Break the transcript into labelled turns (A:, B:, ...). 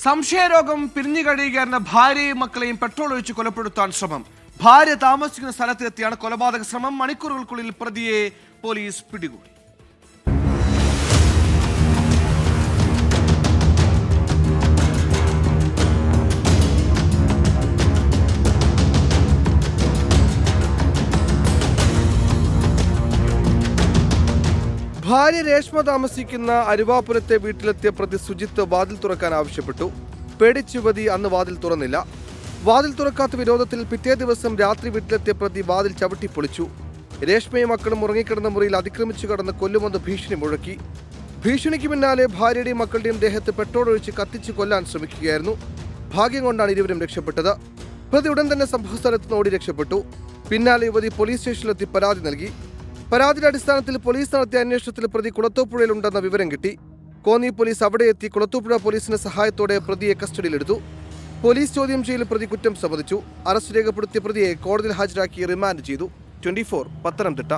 A: സംശയരോഗം പിരിഞ്ഞു കഴിയുകയായിരുന്ന ഭാര്യയും മക്കളെയും പെട്രോൾ ഒഴിച്ച് കൊലപ്പെടുത്താൻ ശ്രമം. ഭാര്യ താമസിക്കുന്ന സ്ഥലത്തെത്തിയാണ് കൊലപാതക ശ്രമം. മണിക്കൂറുകൾക്കുള്ളിൽ പ്രതിയെ പോലീസ് പിടികൂടി. ഭാര്യ രേഷ്മ താമസിക്കുന്ന അരുവാപുരത്തെ വീട്ടിലെത്തിയ പ്രതി സുജിത്ത് വാതിൽ തുറക്കാൻ ആവശ്യപ്പെട്ടു. പേടിച്ച യുവതി അന്ന് വാതിൽ തുറന്നില്ല. വാതിൽ തുറക്കാത്ത വിരോധത്തിൽ പിറ്റേ ദിവസം രാത്രി വീട്ടിലെത്തിയ പ്രതി വാതിൽ ചവിട്ടിപ്പൊളിച്ചു. രേഷ്മയും മക്കളും ഉറങ്ങിക്കിടന്ന മുറിയിൽ അതിക്രമിച്ചു കടന്ന് കൊല്ലുമെന്ന് ഭീഷണി മുഴക്കി. ഭീഷണിക്ക് പിന്നാലെ ഭാര്യയുടെയും മക്കളുടെയും ദേഹത്ത് പെട്രോൾ ഒഴിച്ച് കത്തിച്ച് കൊല്ലാൻ ശ്രമിക്കുകയായിരുന്നു. ഭാഗ്യം കൊണ്ടാണ് ഇരുവരും രക്ഷപ്പെട്ടത്. പ്രതി ഉടൻ തന്നെ സംഭവസ്ഥലത്ത് നിന്ന് ഓടി രക്ഷപ്പെട്ടു. പിന്നാലെ യുവതി പോലീസ് സ്റ്റേഷനിലെത്തി പരാതി നൽകി. പരാതിയുടെ അടിസ്ഥാനത്തിൽ പോലീസ് നടത്തിയ അന്വേഷണത്തിൽ പ്രതി കുളത്തൂപ്പുഴയിലുണ്ടെന്ന വിവരം കിട്ടി. കോന്നി പോലീസ് അവിടെ എത്തി കുളത്തൂപ്പുഴ പോലീസിന്റെ സഹായത്തോടെ പ്രതിയെ കസ്റ്റഡിയിലെടുത്തു. പോലീസ് ചോദ്യം ചെയ്യൽ പ്രതി കുറ്റം സമ്മതിച്ചു. അറസ്റ്റ് രേഖപ്പെടുത്തിയ പ്രതിയെ കോടതിയിൽ ഹാജരാക്കി റിമാൻഡ് ചെയ്തു. 24 പത്തനംതിട്ട.